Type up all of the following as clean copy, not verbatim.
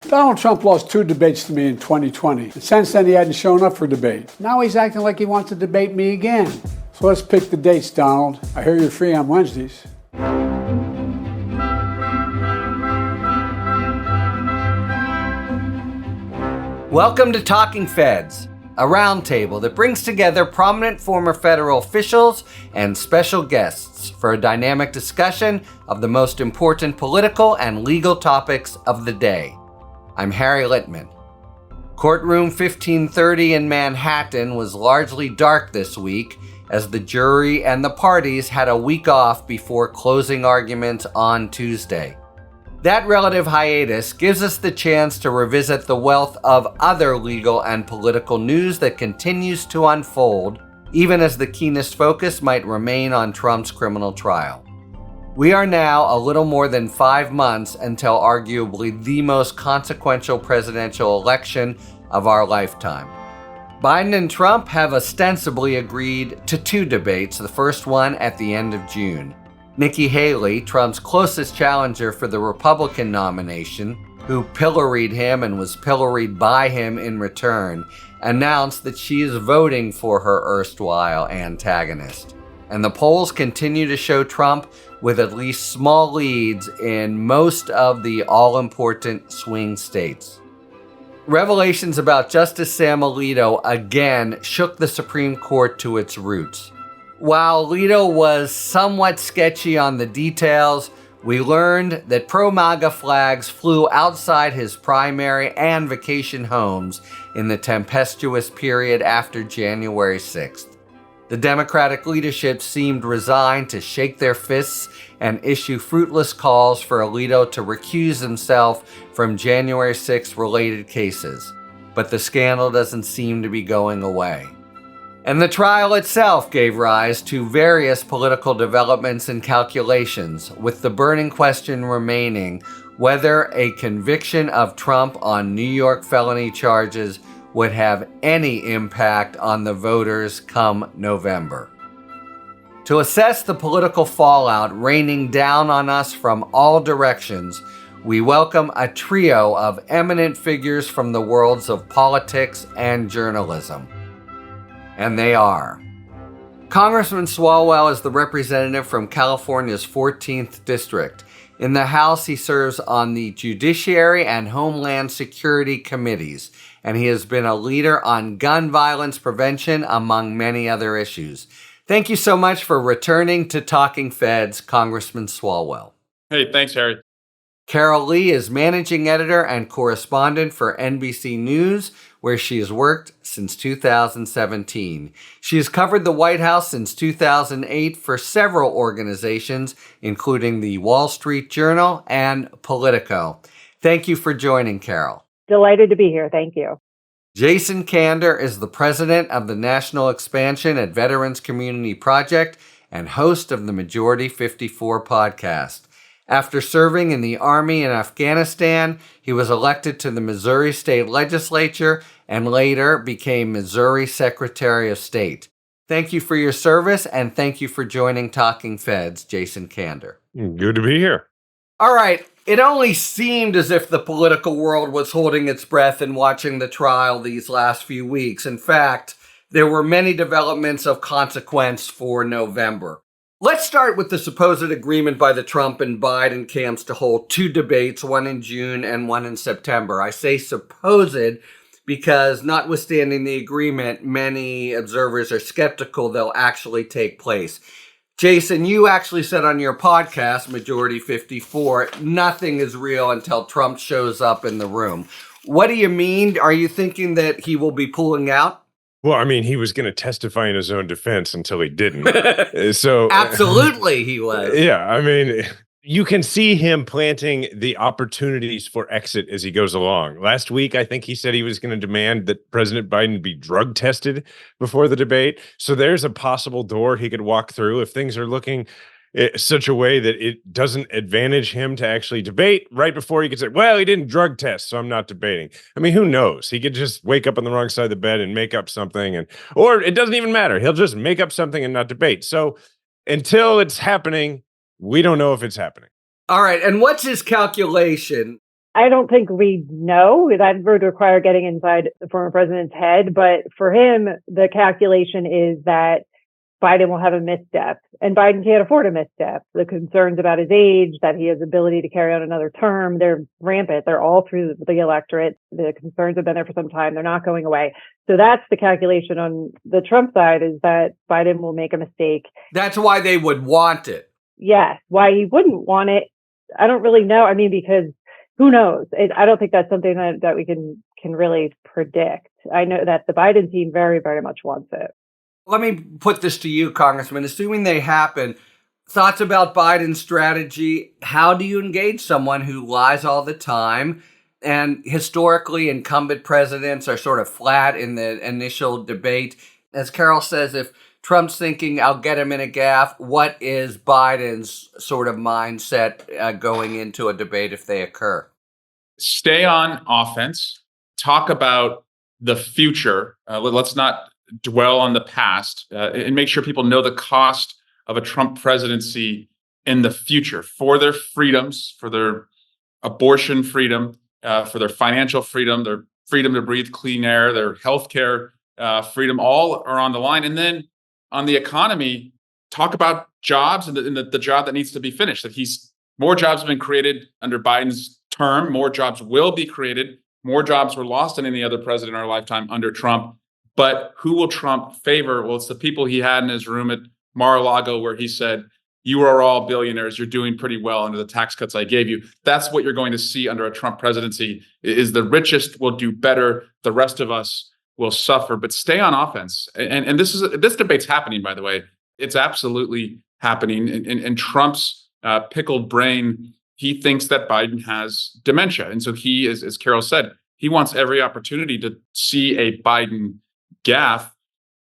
Donald Trump lost 2 debates to me in 2020. And since then, he hadn't shown up for debate. Now he's acting like he wants to debate me again. So let's pick the dates, Donald. I hear you're free on Wednesdays. Welcome to Talking Feds, a roundtable that brings together prominent former federal officials and special guests for a dynamic discussion of the most important political and legal topics of the day. I'm Harry Littman. Courtroom 1530 in Manhattan was largely dark this week as the jury and the parties had a week off before closing arguments on Tuesday. That relative hiatus gives us the chance to revisit the wealth of other legal and political news that continues to unfold, even as the keenest focus might remain on Trump's criminal trial. We are now a little more than 5 months until arguably the most consequential presidential election of our lifetime. Biden and Trump have ostensibly agreed to 2 debates, the first one at the end of June. Nikki Haley, Trump's closest challenger for the Republican nomination, who pilloried him and was pilloried by him in return, announced that she is voting for her erstwhile antagonist. And the polls continue to show Trump with at least small leads in most of the all-important swing states. Revelations about Justice Sam Alito again shook the Supreme Court to its roots. While Alito was somewhat sketchy on the details, we learned that pro-MAGA flags flew outside his primary and vacation homes in the tempestuous period after January 6th. The Democratic leadership seemed resigned to shake their fists and issue fruitless calls for Alito to recuse himself from January 6th related cases. But the scandal doesn't seem to be going away. And the trial itself gave rise to various political developments and calculations, with the burning question remaining whether a conviction of Trump on New York felony charges would have any impact on the voters come November. To assess the political fallout raining down on us from all directions, we welcome a trio of eminent figures from the worlds of politics and journalism. And they are: Congressman Swalwell is the representative from California's 14th District. In the House, he serves on the Judiciary and Homeland Security Committees, and he has been a leader on gun violence prevention, among many other issues. Thank you so much for returning to Talking Feds, Congressman Swalwell. Hey, thanks, Harry. Carol Lee is managing editor and correspondent for NBC News, where she has worked since 2017. She has covered the White House since 2008 for several organizations, including the Wall Street Journal and Politico. Thank you for joining, Carol. Delighted to be here. Thank you. Jason Kander is the president of the National Expansion at Veterans Community Project and host of the Majority 54 podcast. After serving in the Army in Afghanistan, he was elected to the Missouri State Legislature and later became Missouri Secretary of State. Thank you for your service, and thank you for joining Talking Feds, Jason Kander. Good to be here. All right. It only seemed as if the political world was holding its breath in watching the trial these last few weeks. In fact, there were many developments of consequence for November. Let's start with the supposed agreement by the Trump and Biden camps to hold 2 debates, one in June and one in September. I say supposed because, notwithstanding the agreement, many observers are skeptical they'll actually take place. Jason, you actually said on your podcast, Majority 54, nothing is real until Trump shows up in the room. What do you mean? Are you thinking that he will be pulling out? Well, I mean, he was going to testify in his own defense until he didn't. So Absolutely he was. Yeah, I mean, you can see him planting the opportunities for exit as he goes along. Last week, I think he said he was going to demand that President Biden be drug tested before the debate. So there's a possible door he could walk through if things are looking such a way that it doesn't advantage him to actually debate. Right before he could say, well, he didn't drug test, so I'm not debating. I mean, who knows? He could just wake up on the wrong side of the bed and make up something, or it doesn't even matter. He'll just make up something and not debate. So until it's happening, we don't know if it's happening. All right. And what's his calculation? I don't think we know. That would require getting inside the former president's head. But for him, the calculation is that Biden will have a misstep, and Biden can't afford a misstep. The concerns about his age, that he has ability to carry on another term, they're rampant. They're all through the electorate. The concerns have been there for some time. They're not going away. So that's the calculation on the Trump side, is that Biden will make a mistake. That's why they would want it. Yes. Why he wouldn't want it, I don't really know. I mean, because who knows? I don't think that's something that we can really predict. I know that the Biden team very, very much wants it. Let me put this to you, Congressman. Assuming they happen, thoughts about Biden's strategy? How do you engage someone who lies all the time? And historically, incumbent presidents are sort of flat in the initial debate. As Carol says, if Trump's thinking, I'll get him in a gaffe, what is Biden's sort of mindset going into a debate if they occur? Stay on offense. Talk about the future. Let's not dwell on the past, and make sure people know the cost of a Trump presidency in the future for their freedoms, for their abortion freedom, for their financial freedom, their freedom to breathe clean air, their healthcare freedom, all are on the line. And then on the economy, talk about jobs and the job that needs to be finished. That more jobs have been created under Biden's term, more jobs will be created, more jobs were lost than any other president in our lifetime under Trump. But who will Trump favor? Well, it's the people he had in his room at Mar-a-Lago where he said, you are all billionaires. You're doing pretty well under the tax cuts I gave you. That's what you're going to see under a Trump presidency, is the richest will do better. The rest of us will suffer. But stay on offense. And this debate's happening, by the way. It's absolutely happening. In Trump's pickled brain, he thinks that Biden has dementia. And so he, as Carol said, he wants every opportunity to see a Biden gaffe.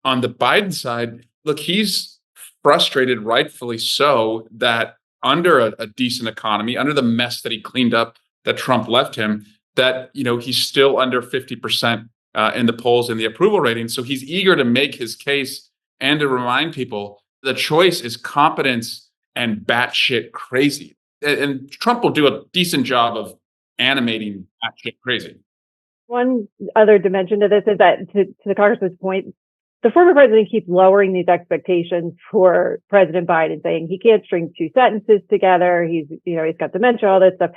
On the Biden side, look, he's frustrated, rightfully so, that under a decent economy, under the mess that he cleaned up that Trump left him, that he's still under 50% in the polls in the approval rating. So he's eager to make his case and to remind people the choice is competence and batshit crazy. And Trump will do a decent job of animating batshit crazy. One other dimension to this is that, to the Congressman's point, the former president keeps lowering these expectations for President Biden, saying he can't string two sentences together. He's got dementia, all this stuff.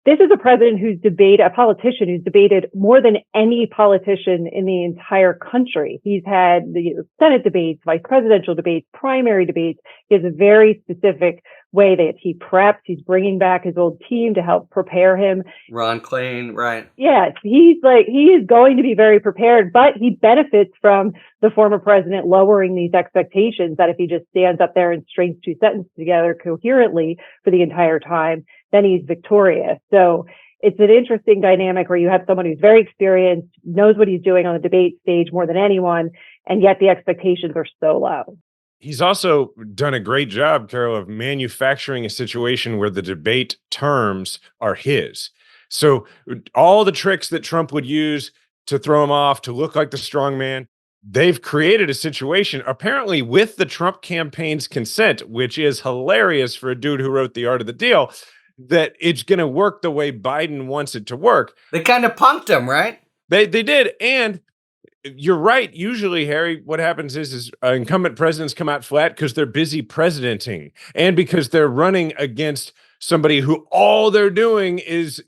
This is a politician who's debated more than any politician in the entire country. He's had the Senate debates, vice presidential debates, primary debates. He has a very specific way that he preps. He's bringing back his old team to help prepare him. Ron Klain, right? Yes, he is going to be very prepared, but he benefits from the former president lowering these expectations, that if he just stands up there and strings two sentences together coherently for the entire time, then he's victorious. So it's an interesting dynamic where you have someone who's very experienced, knows what he's doing on the debate stage more than anyone, and yet the expectations are so low. He's also done a great job, Carol, of manufacturing a situation where the debate terms are his. So all the tricks that Trump would use to throw him off, to look like the strong man, they've created a situation, apparently with the Trump campaign's consent, which is hilarious for a dude who wrote The Art of the Deal, that it's going to work the way Biden wants it to work. They kind of punked him, right? They did. And you're right. Usually, Harry, what happens is incumbent presidents come out flat because they're busy presidenting and because they're running against somebody who all they're doing is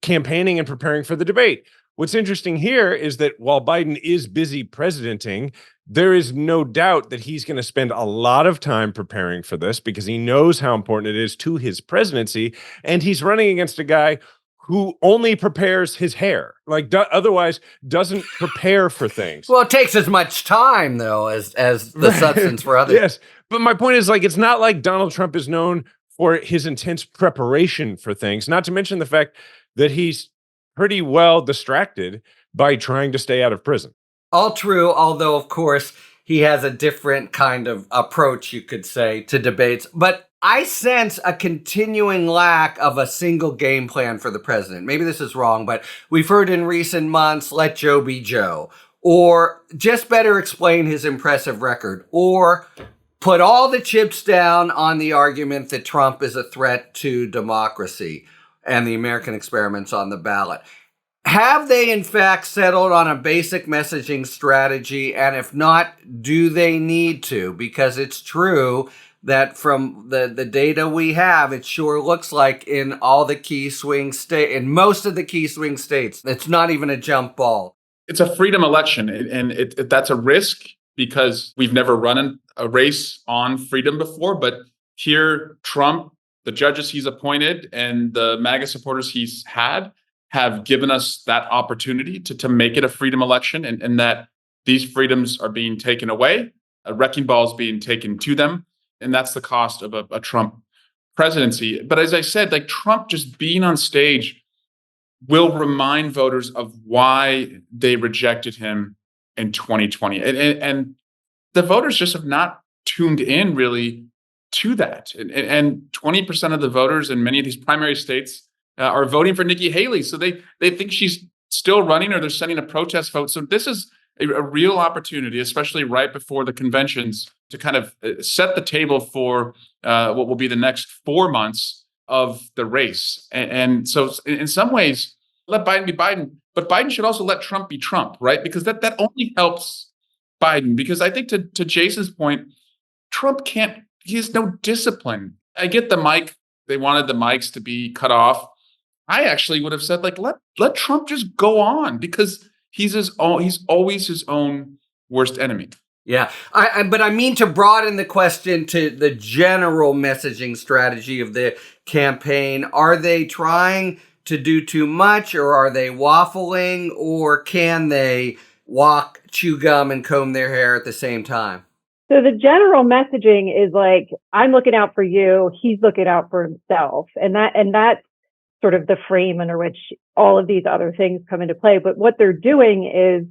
campaigning and preparing for the debate. What's interesting here is that while Biden is busy presidenting, there is no doubt that he's going to spend a lot of time preparing for this because he knows how important it is to his presidency. And he's running against a guy who only prepares his hair, otherwise doesn't prepare for things. Well, it takes as much time, though, as the substance for others. Yes. But my point is, it's not like Donald Trump is known for his intense preparation for things, not to mention the fact that he's pretty well distracted by trying to stay out of prison. All true, although, of course, he has a different kind of approach, you could say, to debates. But I sense a continuing lack of a single game plan for the president. Maybe this is wrong, but we've heard in recent months, let Joe be Joe, or just better explain his impressive record, or put all the chips down on the argument that Trump is a threat to democracy. and the American experiments on the ballot. Have they, in fact, settled on a basic messaging strategy? And if not, do they need to? Because it's true that from the data we have, it sure looks like in all the key swing states, in most of the key swing states, it's not even a jump ball. It's a freedom election, and that's a risk because we've never run a race on freedom before. But here, Trump, the judges he's appointed, and the MAGA supporters he's had have given us that opportunity to make it a freedom election, and that these freedoms are being taken away, a wrecking ball is being taken to them, and that's the cost of a Trump presidency. But as I said, like Trump just being on stage will remind voters of why they rejected him in 2020. And the voters just have not tuned in really to that. And 20% of the voters in many of these primary states are voting for Nikki Haley. So they think she's still running, or they're sending a protest vote. So this is a real opportunity, especially right before the conventions, to kind of set the table for what will be the next 4 months of the race. And so in some ways, let Biden be Biden, but Biden should also let Trump be Trump, right? Because that only helps Biden. Because I think to Jason's point, Trump he has no discipline. I get the mic. They wanted the mics to be cut off. I actually would have said, like, let Trump just go on, because he's always his own worst enemy. Yeah, but I mean to broaden the question to the general messaging strategy of the campaign. Are they trying to do too much, or are they waffling, or can they walk, chew gum, and comb their hair at the same time? So the general messaging is like, I'm looking out for you, he's looking out for himself. And that's sort of the frame under which all of these other things come into play. But what they're doing is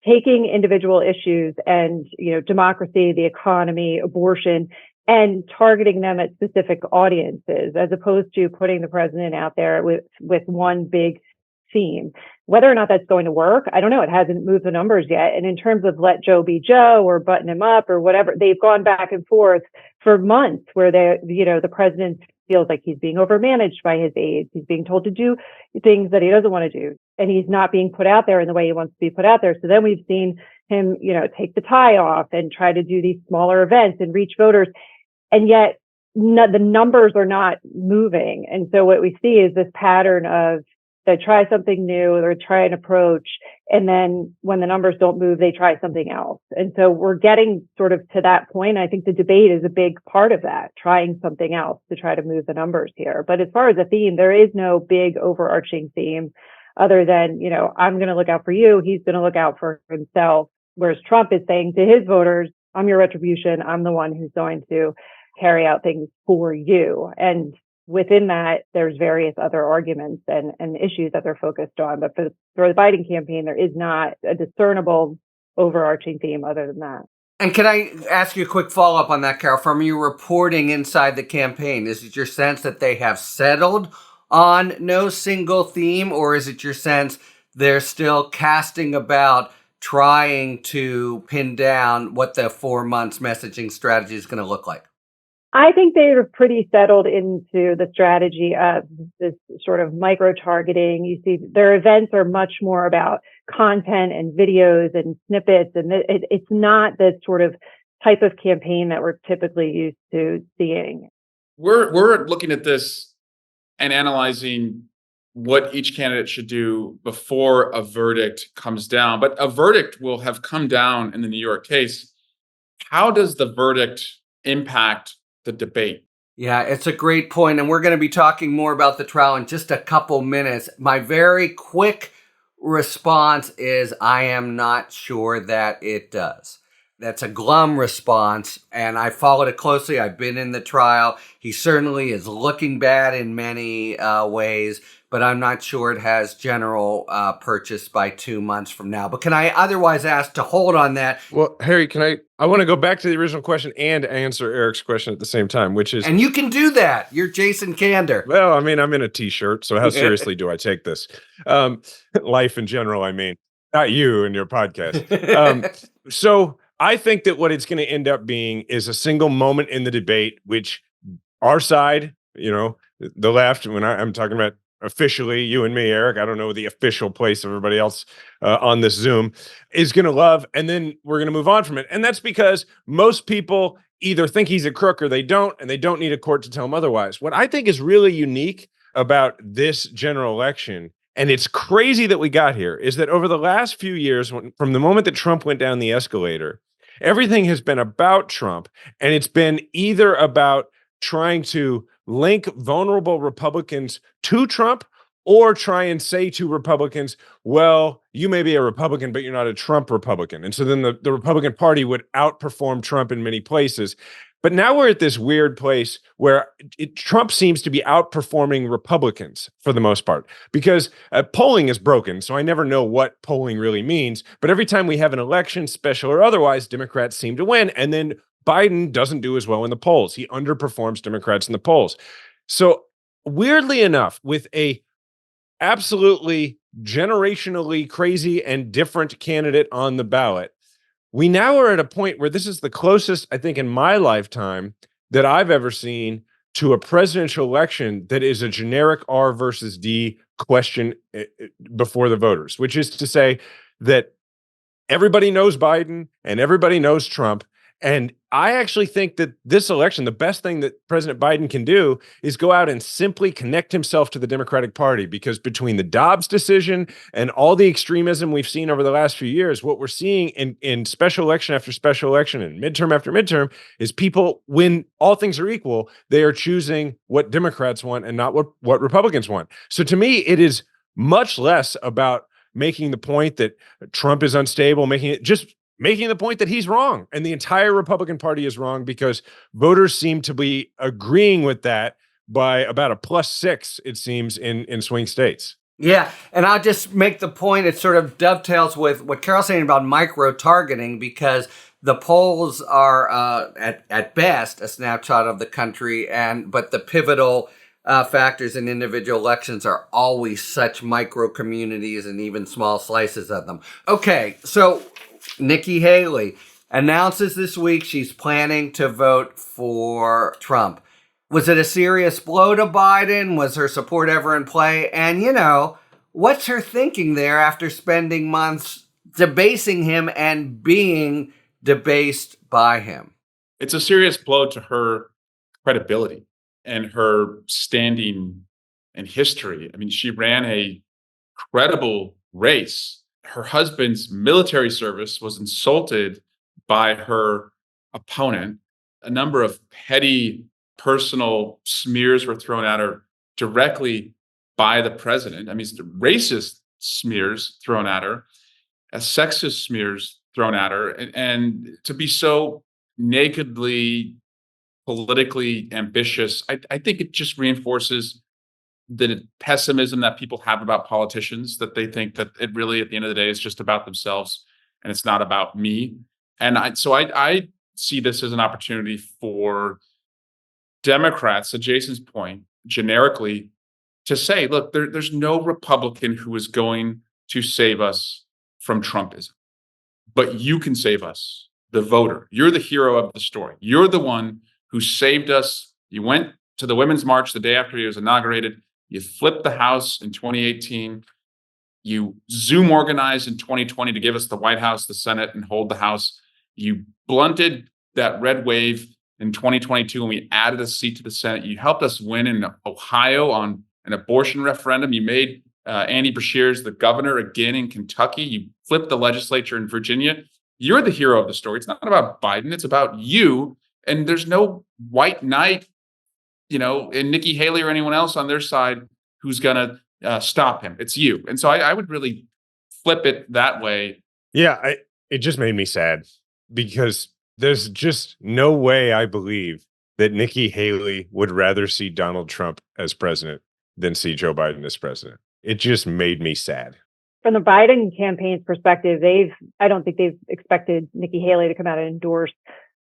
taking individual issues and, democracy, the economy, abortion, and targeting them at specific audiences, as opposed to putting the president out there with one big theme. Whether or not that's going to work, I don't know. It hasn't moved the numbers yet. And in terms of let Joe be Joe or button him up or whatever, they've gone back and forth for months where the president feels like he's being overmanaged by his aides. He's being told to do things that he doesn't want to do, and he's not being put out there in the way he wants to be put out there. So then we've seen him, take the tie off and try to do these smaller events and reach voters. And yet the numbers are not moving. And so what we see is this pattern of they try something new, or try an approach, and then when the numbers don't move, they try something else. And so we're getting sort of to that point. I think the debate is a big part of that, trying something else to try to move the numbers here. But as far as a theme, there is no big overarching theme other than, I'm going to look out for you. He's going to look out for himself. Whereas Trump is saying to his voters, I'm your retribution. I'm the one who's going to carry out things for you. And within that, there's various other arguments and issues that they're focused on. But for the Biden campaign, there is not a discernible overarching theme other than that. And can I ask you a quick follow-up on that, Carol? From your reporting inside the campaign, is it your sense that they have settled on no single theme, or is it your sense they're still casting about trying to pin down what the 4 months messaging strategy is going to look like? I think they are pretty settled into the strategy of this sort of micro-targeting. You see, their events are much more about content and videos and snippets, and it's not the sort of type of campaign that we're typically used to seeing. We're looking at this and analyzing what each candidate should do before a verdict comes down. But a verdict will have come down in the New York case. How does the verdict impact the debate? Yeah, it's a great point, and we're going to be talking more about the trial in just a couple minutes. My very quick response is I am not sure that it does. That's a glum response, and I followed it closely. I've been in the trial. He certainly is looking bad in many ways, but I'm not sure it has general purchase by 2 months from now. But can I otherwise ask to hold on that? Well, Harry, I want to go back to the original question and answer Eric's question at the same time, which is... And you can do that. You're Jason Kander. Well, I mean, I'm in a t-shirt, so how seriously do I take this? Life in general, I mean, not you and your podcast. So I think that what it's going to end up being is a single moment in the debate, which our side, the left, when I'm talking about officially, you and me, Eric, I don't know the official place of everybody else on this Zoom, is going to love. And then we're going to move on from it. And that's because most people either think he's a crook or they don't, and they don't need a court to tell them otherwise. What I think is really unique about this general election, and it's crazy that we got here, is that over the last few years, from the moment that Trump went down the escalator, everything has been about Trump, and it's been either about trying to link vulnerable Republicans to Trump or try and say to Republicans, well, you may be a Republican, but you're not a Trump Republican. And so then the Republican Party would outperform Trump in many places. But now we're at this weird place where Trump seems to be outperforming Republicans for the most part, because polling is broken. So I never know what polling really means. But every time we have an election, special or otherwise, Democrats seem to win. And then Biden doesn't do as well in the polls. He underperforms Democrats in the polls. So weirdly enough, with a absolutely generationally crazy and different candidate on the ballot, we now are at a point where this is the closest, I think, in my lifetime that I've ever seen to a presidential election that is a generic R versus D question before the voters, which is to say that everybody knows Biden and everybody knows Trump. And I actually think that this election, the best thing that President Biden can do is go out and simply connect himself to the Democratic Party, because between the Dobbs decision and all the extremism we've seen over the last few years, what we're seeing in special election after special election and midterm after midterm is people, when all things are equal, they are choosing what Democrats want and not what Republicans want. So to me, it is much less about making the point that Trump is unstable, making the point that he's wrong and the entire Republican Party is wrong, because voters seem to be agreeing with that by about a +6, it seems, in swing states. Yeah, and I'll just make the point, it sort of dovetails with what Carol's saying about micro-targeting, because the polls are at best a snapshot of the country, but the pivotal factors in individual elections are always such micro communities and even small slices of them. Okay, so Nikki Haley announces this week she's planning to vote for Trump. Was it a serious blow to Biden? Was her support ever in play? And, what's her thinking there after spending months debasing him and being debased by him? It's a serious blow to her credibility and her standing in history. I mean, she ran a credible race. Her husband's military service was insulted by her opponent. A number of petty personal smears were thrown at her directly by the president. I mean, racist smears thrown at her, sexist smears thrown at her, and to be so nakedly politically ambitious, I think it just reinforces the pessimism that people have about politicians, that they think that it really, at the end of the day, is just about themselves and it's not about me. And I see this as an opportunity for Democrats, to Jason's point, generically, to say, look, there's no Republican who is going to save us from Trumpism, but you can save us, the voter. You're the hero of the story. You're the one who saved us. You went to the Women's March the day after he was inaugurated. You flipped the House in 2018. You Zoom organized in 2020 to give us the White House, the Senate, and hold the House. You blunted that red wave in 2022 when we added a seat to the Senate. You helped us win in Ohio on an abortion referendum. You made Andy Beshears the governor again in Kentucky. You flipped the legislature in Virginia. You're the hero of the story. It's not about Biden. It's about you. And there's no white knight, and Nikki Haley or anyone else on their side who's going to stop him. It's you. And so I would really flip it that way. Yeah, it just made me sad, because there's just no way I believe that Nikki Haley would rather see Donald Trump as president than see Joe Biden as president. It just made me sad. From the Biden campaign's perspective, I don't think they've expected Nikki Haley to come out and endorse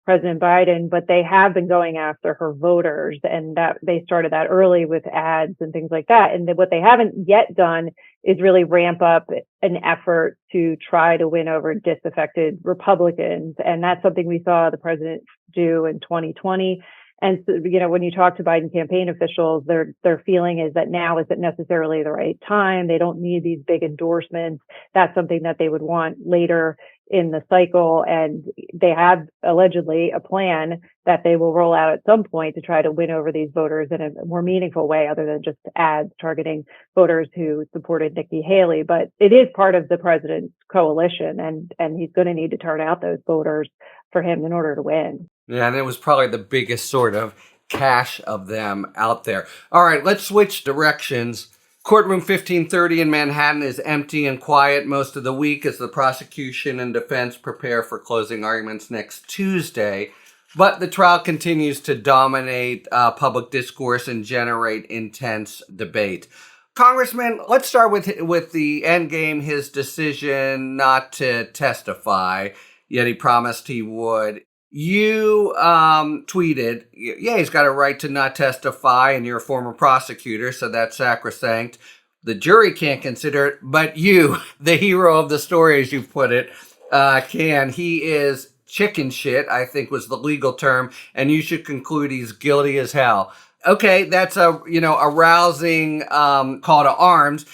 President Biden, but they have been going after her voters, and that they started that early with ads and things like that. And what they haven't yet done is really ramp up an effort to try to win over disaffected Republicans. And that's something we saw the president do in 2020. And so, when you talk to Biden campaign officials, their feeling is that now isn't necessarily the right time. They don't need these big endorsements. That's something that they would want later in the cycle. And they have allegedly a plan that they will roll out at some point to try to win over these voters in a more meaningful way, other than just ads targeting voters who supported Nikki Haley. But it is part of the president's coalition, and he's going to need to turn out those voters for him in order to win. Yeah, and it was probably the biggest sort of cache of them out there. All right, let's switch directions. Courtroom 1530 in Manhattan is empty and quiet most of the week as the prosecution and defense prepare for closing arguments next Tuesday. But the trial continues to dominate public discourse and generate intense debate. Congressman, let's start with the endgame, his decision not to testify, yet he promised he would. You tweeted, yeah, he's got a right to not testify, and you're a former prosecutor, so that's sacrosanct. The jury can't consider it, but you, the hero of the story, as you put it, can. He is chicken shit, I think was the legal term, and you should conclude he's guilty as hell. Okay, that's a rousing call to arms.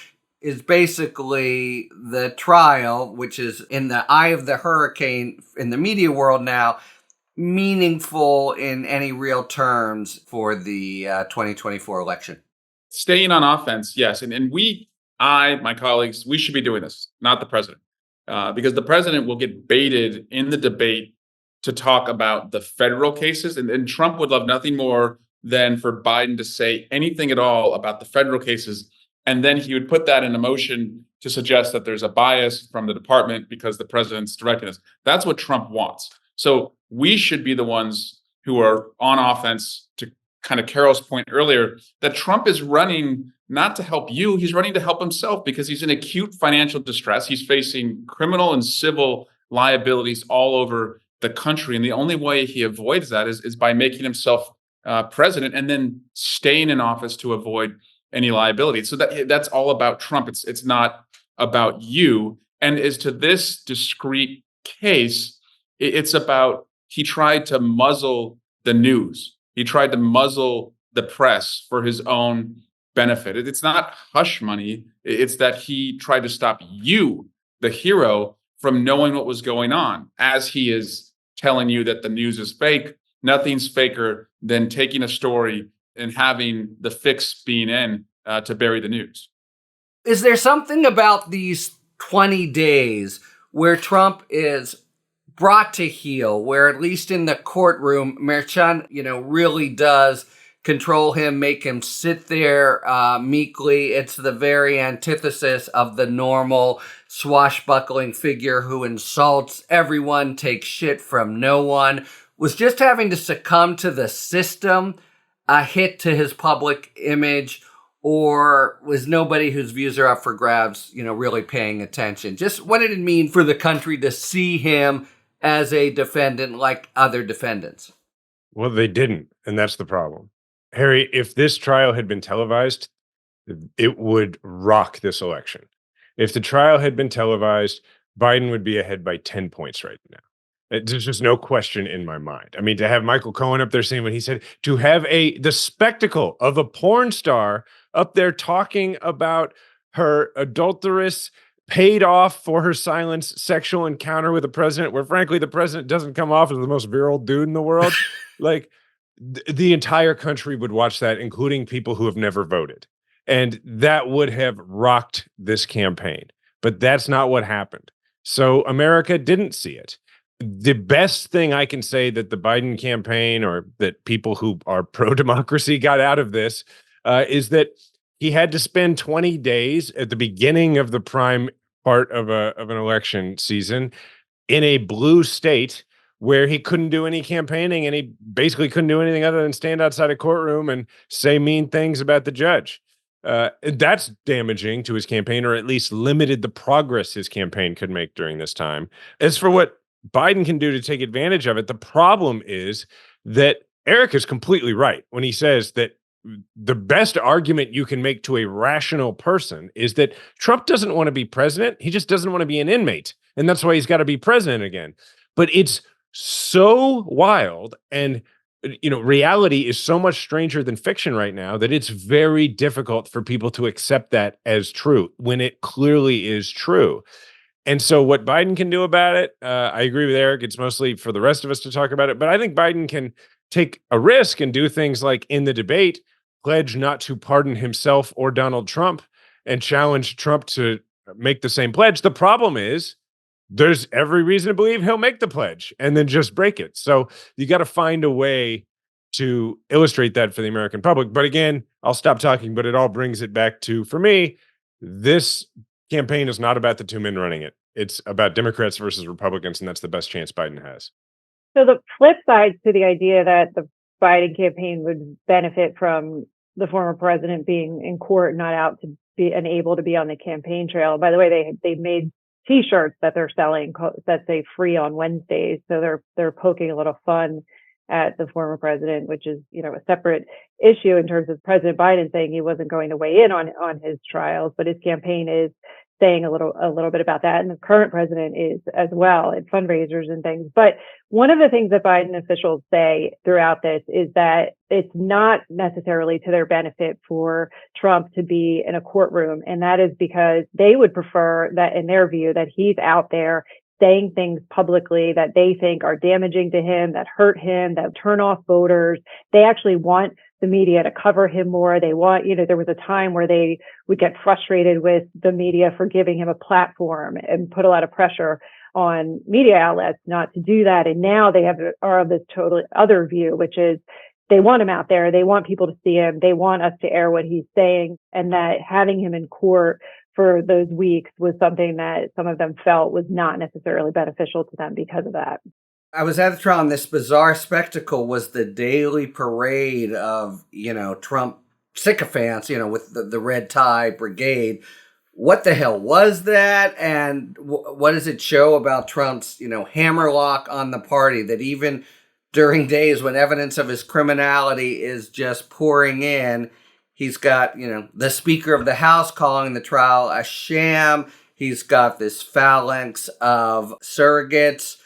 Is basically the trial, which is in the eye of the hurricane in the media world now, meaningful in any real terms for the 2024 election? Staying on offense, yes. And my colleagues, we should be doing this, not the president. Because the president will get baited in the debate to talk about the federal cases. And Trump would love nothing more than for Biden to say anything at all about the federal cases. And then he would put that in a motion to suggest that there's a bias from the department because the president's directing us. That's what Trump wants. So we should be the ones who are on offense, to kind of Carol's point earlier, that Trump is running not to help you, he's running to help himself because he's in acute financial distress. He's facing criminal and civil liabilities all over the country. And the only way he avoids that is by making himself president and then staying in office to avoid any liability. So that's all about Trump. It's not about you. And as to this discrete case, it's about, he tried to muzzle the news. He tried to muzzle the press for his own benefit. It's not hush money. It's that he tried to stop you, the hero, from knowing what was going on. As he is telling you that the news is fake, nothing's faker than taking a story and having the fix being in to bury the news. Is there something about these 20 days where Trump is brought to heel, where at least in the courtroom, Merchan, really does control him, make him sit there meekly? It's the very antithesis of the normal swashbuckling figure who insults everyone, takes shit from no one. Was just having to succumb to the system a hit to his public image, or was nobody whose views are up for grabs, really paying attention? Just what did it mean for the country to see him as a defendant like other defendants? Well, they didn't, and that's the problem. Harry, if this trial had been televised, it would rock this election. If the trial had been televised, Biden would be ahead by 10 points right now. There's just no question in my mind. I mean, to have Michael Cohen up there saying what he said, to have the spectacle of a porn star up there talking about her adulterous, paid off for her silence sexual encounter with the president, where frankly the president doesn't come off as the most virile dude in the world. Like the entire country would watch that, including people who have never voted. And that would have rocked this campaign. But that's not what happened. So America didn't see it. The best thing I can say that the Biden campaign or that people who are pro-democracy got out of this is that he had to spend 20 days at the beginning of the prime part of an election season in a blue state where he couldn't do any campaigning, and he basically couldn't do anything other than stand outside a courtroom and say mean things about the judge. That's damaging to his campaign, or at least limited the progress his campaign could make during this time. As for what Biden can do to take advantage of it, the problem is that Eric is completely right when he says that the best argument you can make to a rational person is that Trump doesn't want to be president. He just doesn't want to be an inmate. And that's why he's got to be president again. But it's so wild and reality is so much stranger than fiction right now that it's very difficult for people to accept that as true when it clearly is true. And so what Biden can do about it, I agree with Eric. It's mostly for the rest of us to talk about it. But I think Biden can take a risk and do things like in the debate, pledge not to pardon himself or Donald Trump and challenge Trump to make the same pledge. The problem is there's every reason to believe he'll make the pledge and then just break it. So you got to find a way to illustrate that for the American public. But again, I'll stop talking, but it all brings it back to, for me, this campaign is not about the two men running it. It's about Democrats versus Republicans, and that's the best chance Biden has. So the flip side to the idea that the Biden campaign would benefit from the former president being in court, not out to be and able to be on the campaign trail. By the way, they made T-shirts that they're selling that say "free on Wednesdays," so they're poking a little fun at the former president, which is a separate issue in terms of President Biden saying he wasn't going to weigh in on his trials, but his campaign is saying a little bit about that, and the current president is as well at fundraisers and things. But one of the things that Biden officials say throughout this is that it's not necessarily to their benefit for Trump to be in a courtroom, and that is because they would prefer that, in their view, that he's out there saying things publicly that they think are damaging to him, that hurt him, that turn off voters. They actually want the media to cover him more. They want, there was a time where they would get frustrated with the media for giving him a platform and put a lot of pressure on media outlets not to do that. And now they are of this totally other view, which is they want him out there. They want people to see him. They want us to air what he's saying, and that having him in court for those weeks was something that some of them felt was not necessarily beneficial to them because of that. I was at the trial, and this bizarre spectacle was the daily parade of, Trump sycophants, with the red tie brigade. What the hell was that? And what does it show about Trump's, hammerlock on the party, that even during days when evidence of his criminality is just pouring in, he's got, the Speaker of the House calling the trial a sham. He's got this phalanx of surrogates.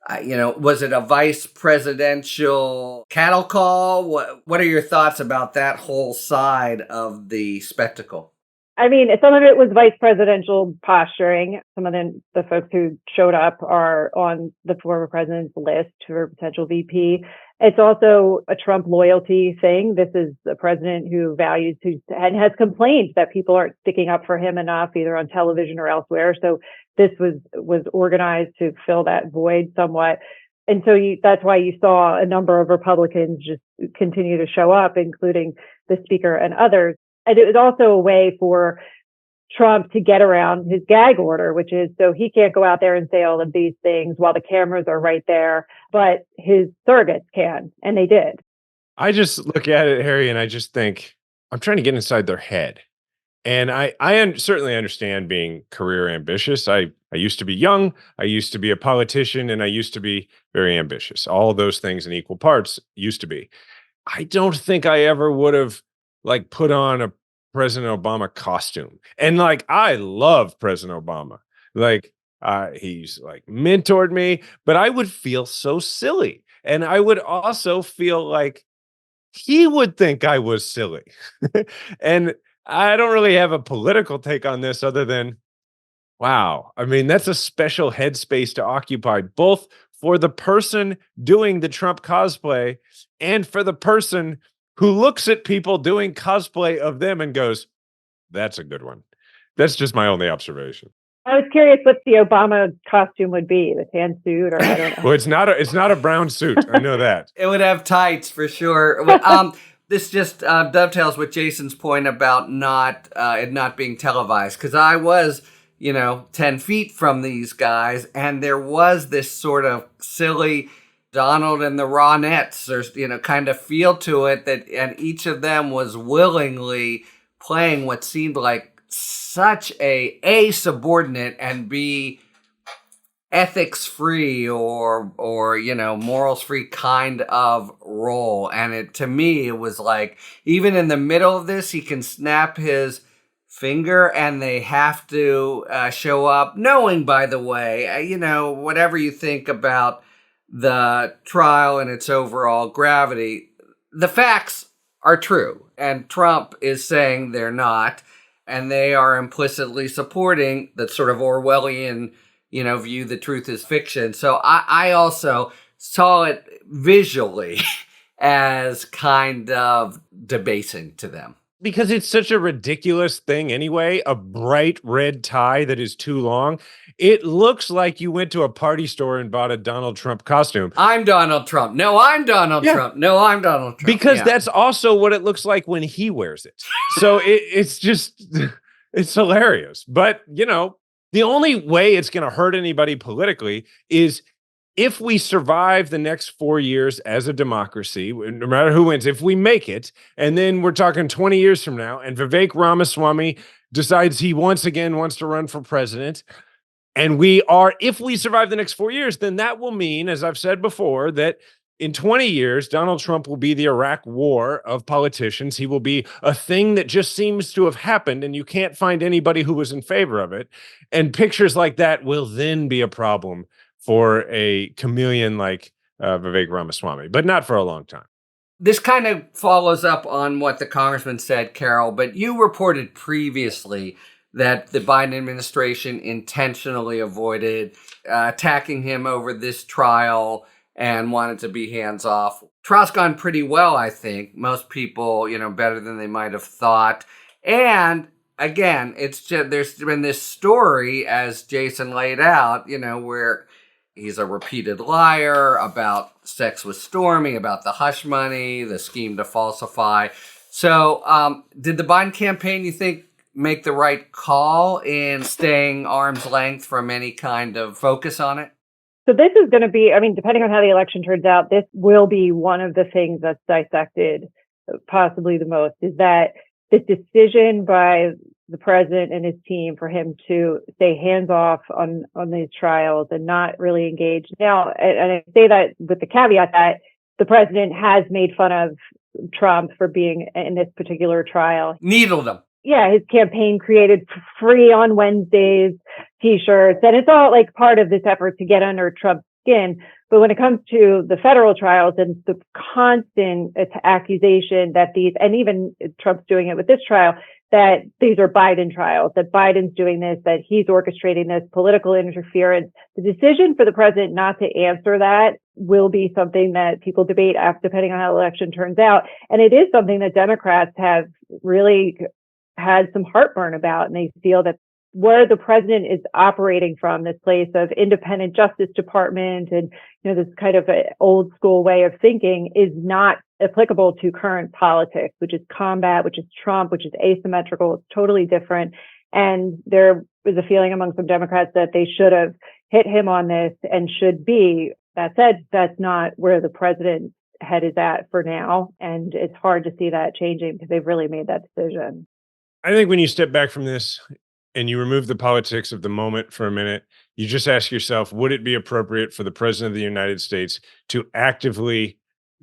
Was it a vice presidential cattle call? What are your thoughts about that whole side of the spectacle? I mean, some of it was vice presidential posturing. Some of the folks who showed up are on the former president's list for potential VP. It's also a Trump loyalty thing. This is a president who values and has complained that people aren't sticking up for him enough, either on television or elsewhere. So this was organized to fill that void somewhat. And so that's why you saw a number of Republicans just continue to show up, including the speaker and others. And it was also a way for Trump to get around his gag order, which is so he can't go out there and say all of these things while the cameras are right there, but his surrogates can, and they did. I just look at it, Harry, and I just think I'm trying to get inside their head. And I certainly understand being career ambitious. I used to be young, I used to be a politician, and I used to be very ambitious. All of those things in equal parts used to be. I don't think I ever would have put on a President Obama costume. And I love President Obama. He's mentored me, but I would feel so silly. And I would also feel like he would think I was silly. And I don't really have a political take on this other than, wow. I mean, that's a special headspace to occupy, both for the person doing the Trump cosplay and for the person who looks at people doing cosplay of them and goes, that's a good one. That's just my only observation. I was curious what the Obama costume would be, the tan suit, or I don't know. Well, it's not a brown suit. I know that. It would have tights for sure. This just dovetails with Jason's point about it not being televised, because I was 10 feet from these guys, and there was this sort of silly Donald and the Ronettes, or kind of feel to it, and each of them was willingly playing what seemed like such a subordinate and B, ethics free or morals free kind of role. And to me it was like, even in the middle of this, he can snap his finger and they have to show up, knowing, by the way, whatever you think about the trial and its overall gravity, the facts are true. And Trump is saying they're not. And they are implicitly supporting that sort of Orwellian, view the truth is fiction. So I also saw it visually as kind of debasing to them. Because it's such a ridiculous thing anyway, a bright red tie that is too long. It looks like you went to a party store and bought a Donald Trump costume. I'm Donald Trump. No, I'm Donald Trump. No, I'm Donald Trump. Because that's also what it looks like when he wears it. So it's just, it's hilarious. But, the only way it's going to hurt anybody politically is if we survive the next 4 years as a democracy, no matter who wins, if we make it, and then we're talking 20 years from now, and Vivek Ramaswamy decides he once again wants to run for president, and if we survive the next 4 years, then that will mean, as I've said before, that in 20 years, Donald Trump will be the Iraq War of politicians. He will be a thing that just seems to have happened, and you can't find anybody who was in favor of it. And pictures like that will then be a problem for a chameleon like Vivek Ramaswamy, but not for a long time. This kind of follows up on what the congressman said, Carol, but you reported previously that the Biden administration intentionally avoided attacking him over this trial and wanted to be hands-off. Trial's gone pretty well, I think. Most people, better than they might have thought. And again, it's just, there's been this story, as Jason laid out, where he's a repeated liar about sex with Stormy, about the hush money, the scheme to falsify. So did the Biden campaign, you think, make the right call in staying arm's length from any kind of focus on it? So this is going to be, depending on how the election turns out, this will be one of the things that's dissected possibly the most, is that this decision by the president and his team for him to stay hands off on these trials and not really engage. Now, and I say that with the caveat that the president has made fun of Trump for being in this particular trial. Needled him. Yeah, his campaign created free on Wednesdays T-shirts, and it's all like part of this effort to get under Trump's skin. But when it comes to the federal trials and the constant accusation that these, and even Trump's doing it with this trial, that these are Biden trials, that Biden's doing this, that he's orchestrating this political interference, the decision for the president not to answer that will be something that people debate depending on how the election turns out. And it is something that Democrats have really had some heartburn about, and they feel that where the president is operating from, this place of independent Justice Department and this kind of a old school way of thinking, is not applicable to current politics, which is combat, which is Trump, which is asymmetrical. It's totally different. And there is a feeling among some Democrats that they should have hit him on this and should be. That said, that's not where the president's head is at for now. And it's hard to see that changing because they've really made that decision. I think when you step back from this and you remove the politics of the moment for a minute, you just ask yourself, would it be appropriate for the president of the United States to actively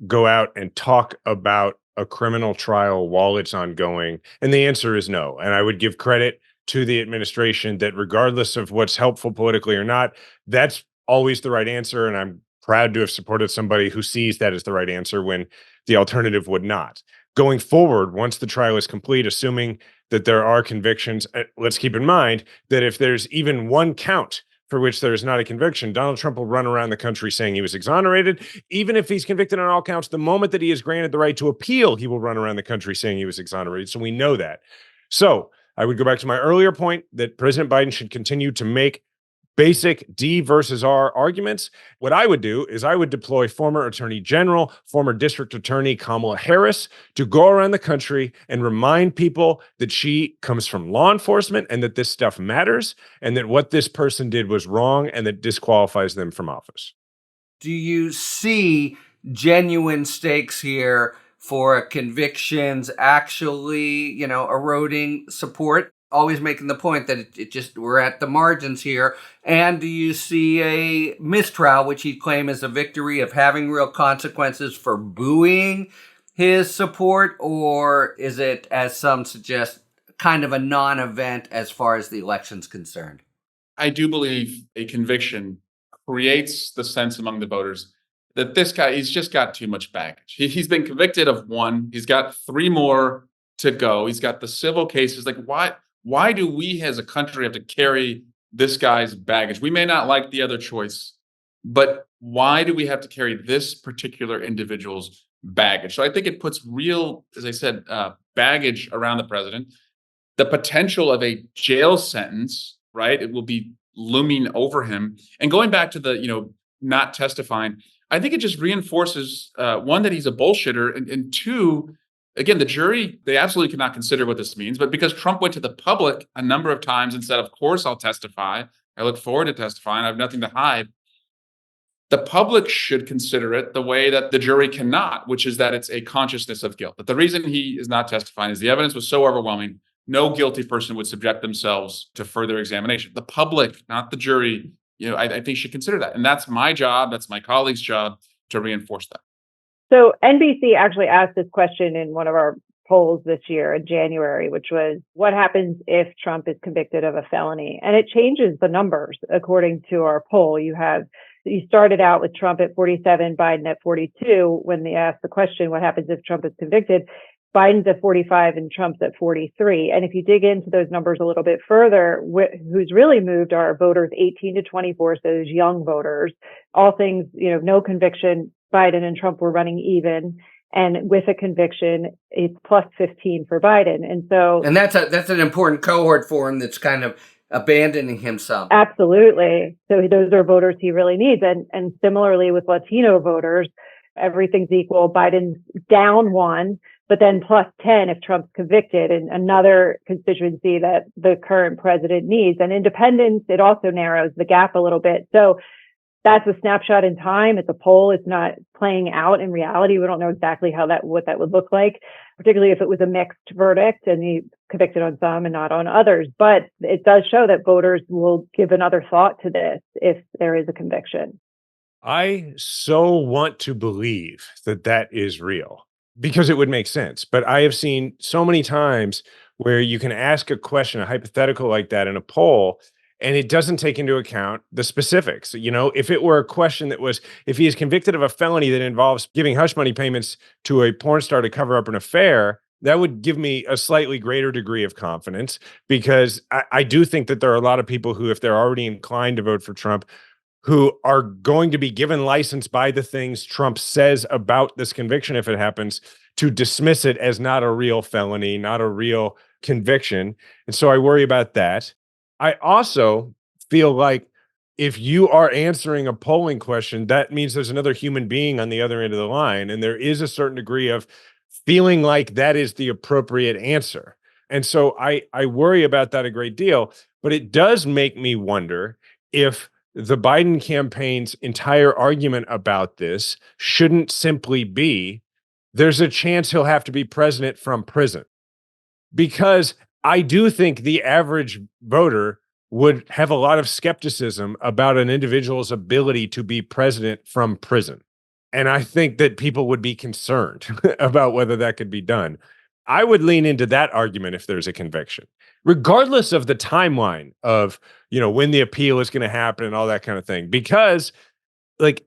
go out and talk about a criminal trial while it's ongoing? And the answer is no. And I would give credit to the administration that regardless of what's helpful politically or not, that's always the right answer. And I'm proud to have supported somebody who sees that as the right answer when the alternative would not. Going forward, once the trial is complete, assuming that there are convictions, let's keep in mind that if there's even one count for which there is not a conviction, Donald Trump will run around the country saying he was exonerated. Even if he's convicted on all counts, the moment that he is granted the right to appeal, he will run around the country saying he was exonerated. So we know that. So I would go back to my earlier point that President Biden should continue to make basic D versus R arguments. What I would do is I would deploy former Attorney General, former District Attorney Kamala Harris to go around the country and remind people that she comes from law enforcement and that this stuff matters and that what this person did was wrong and that disqualifies them from office. Do you see genuine stakes here for convictions actually, eroding support? Always making the point that it just, we're at the margins here. And do you see a mistrial, which he'd claim is a victory of having real consequences for booing his support? Or is it, as some suggest, kind of a non-event as far as the election's concerned? I do believe a conviction creates the sense among the voters that this guy, he's just got too much baggage. He's been convicted of one. He's got 3 more to go. He's got the civil cases. Like, why do we as a country have to carry this guy's baggage? We may not like the other choice, but why do we have to carry this particular individual's baggage? So I think it puts real, as I said, baggage around the president. The potential of a jail sentence, right? It will be looming over him. And going back to the, not testifying, I think it just reinforces, one, that he's a bullshitter, and two, again, the jury, they absolutely cannot consider what this means, but because Trump went to the public a number of times and said, of course I'll testify, I look forward to testifying, I have nothing to hide, the public should consider it the way that the jury cannot, which is that it's a consciousness of guilt. That the reason he is not testifying is the evidence was so overwhelming, no guilty person would subject themselves to further examination. The public, not the jury, I think should consider that. And that's my job, that's my colleague's job to reinforce that. So NBC actually asked this question in one of our polls this year in January, which was, what happens if Trump is convicted of a felony? And it changes the numbers according to our poll. You started out with Trump at 47, Biden at 42. When they asked the question, what happens if Trump is convicted? Biden's at 45 and Trump's at 43. And if you dig into those numbers a little bit further, who's really moved are voters 18 to 24, so those young voters. All things, no conviction, Biden and Trump were running even. And with a conviction, it's plus 15 for Biden. And that's an important cohort for him that's kind of abandoning himself. Absolutely. So those are voters he really needs. And similarly with Latino voters, everything's equal. Biden's down 1, but then plus 10 if Trump's convicted, and another constituency that the current president needs. And independents, it also narrows the gap a little bit. So that's a snapshot in time. It's a poll. It's not playing out in reality. We don't know exactly what that would look like, particularly if it was a mixed verdict and he convicted on some and not on others. But it does show that voters will give another thought to this if there is a conviction. I so want to believe that that is real because it would make sense. But I have seen so many times where you can ask a question, a hypothetical like that in a poll, and it doesn't take into account the specifics. If it were a question that was, if he is convicted of a felony that involves giving hush money payments to a porn star to cover up an affair, that would give me a slightly greater degree of confidence, because I do think that there are a lot of people who, if they're already inclined to vote for Trump, who are going to be given license by the things Trump says about this conviction, if it happens, to dismiss it as not a real felony, not a real conviction. And so I worry about that. I also feel like if you are answering a polling question, that means there's another human being on the other end of the line. And there is a certain degree of feeling like that is the appropriate answer. And so I worry about that a great deal. But it does make me wonder if the Biden campaign's entire argument about this shouldn't simply be, there's a chance he'll have to be president from prison. Because I do think the average voter would have a lot of skepticism about an individual's ability to be president from prison. And I think that people would be concerned about whether that could be done. I would lean into that argument if there's a conviction, regardless of the timeline of, when the appeal is going to happen and all that kind of thing, because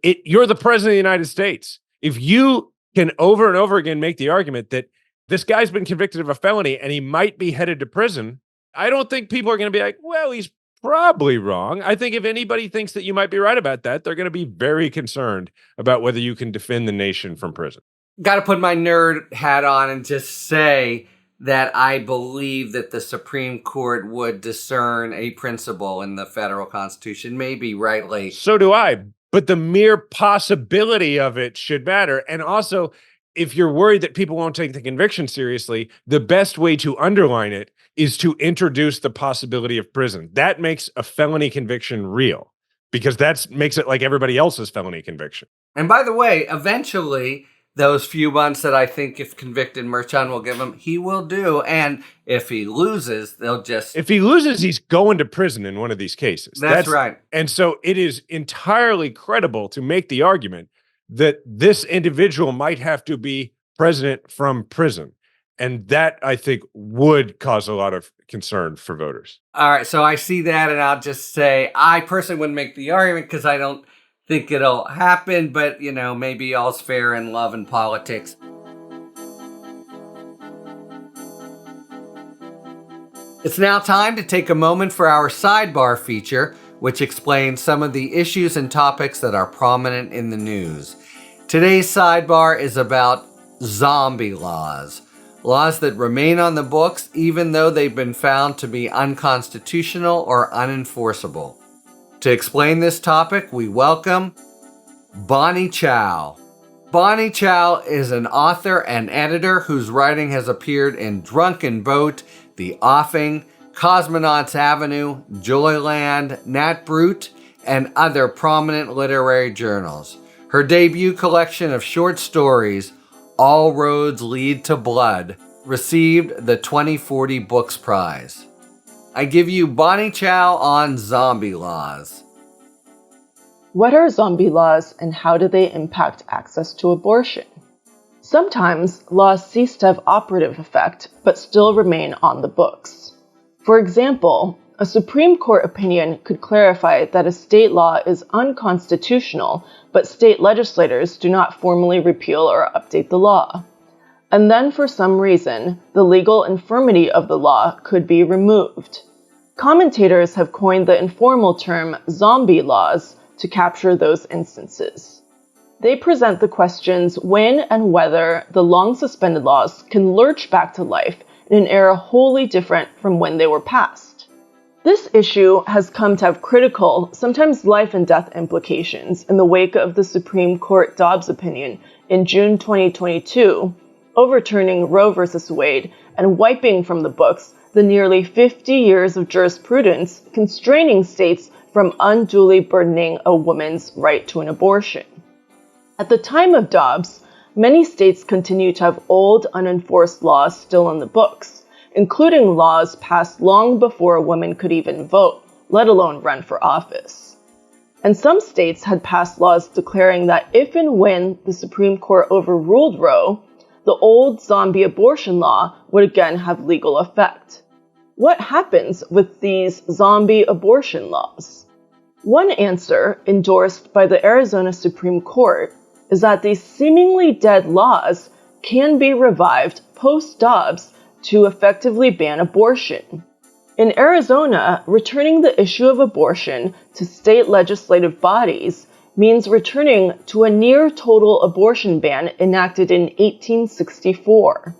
you're the president of the United States. If you can over and over again make the argument that this guy's been convicted of a felony and he might be headed to prison, I don't think people are going to be like, well, he's probably wrong. I think if anybody thinks that you might be right about that, they're going to be very concerned about whether you can defend the nation from prison. Got to put my nerd hat on and just say that I believe that the Supreme Court would discern a principle in the federal Constitution, maybe rightly. So do I. But the mere possibility of it should matter. And also, if you're worried that people won't take the conviction seriously, the best way to underline it is to introduce the possibility of prison. That makes a felony conviction real, because that makes it like everybody else's felony conviction. And by the way, eventually, those few months that I think if convicted Merchan will give him, he will do. And if he loses, if he loses, he's going to prison in one of these cases. That's right. And so it is entirely credible to make the argument that this individual might have to be president from prison. And that, I think, would cause a lot of concern for voters. All right. So I see that, and I'll just say I personally wouldn't make the argument because I don't think it'll happen, but, maybe all's fair in love and politics. It's now time to take a moment for our sidebar feature, which explains some of the issues and topics that are prominent in the news. Today's sidebar is about zombie laws. Laws that remain on the books even though they've been found to be unconstitutional or unenforceable. To explain this topic, we welcome Bonnie Chow. Bonnie Chow is an author and editor whose writing has appeared in Drunken Boat, The Offing, Cosmonauts Avenue, Joyland, Nat Brute, and other prominent literary journals. Her debut collection of short stories, All Roads Lead to Blood, received the 2040 Books Prize. I give you Bonnie Chow on zombie laws. What are zombie laws and how do they impact access to abortion? Sometimes laws cease to have operative effect but still remain on the books. For example, a Supreme Court opinion could clarify that a state law is unconstitutional, but state legislators do not formally repeal or update the law. And then for some reason, the legal infirmity of the law could be removed. Commentators have coined the informal term zombie laws to capture those instances. They present the questions when and whether the long-suspended laws can lurch back to life in an era wholly different from when they were passed. This issue has come to have critical, sometimes life-and-death implications in the wake of the Supreme Court Dobbs opinion in June 2022, overturning Roe v. Wade and wiping from the books the nearly 50 years of jurisprudence constraining states from unduly burdening a woman's right to an abortion. At the time of Dobbs, many states continue to have old, unenforced laws still on the books, including laws passed long before a woman could even vote, let alone run for office. And some states had passed laws declaring that if and when the Supreme Court overruled Roe, the old zombie abortion law would again have legal effect. What happens with these zombie abortion laws? One answer, endorsed by the Arizona Supreme Court, is that these seemingly dead laws can be revived post-Dobbs to effectively ban abortion. In Arizona, returning the issue of abortion to state legislative bodies means returning to a near-total abortion ban enacted in 1864.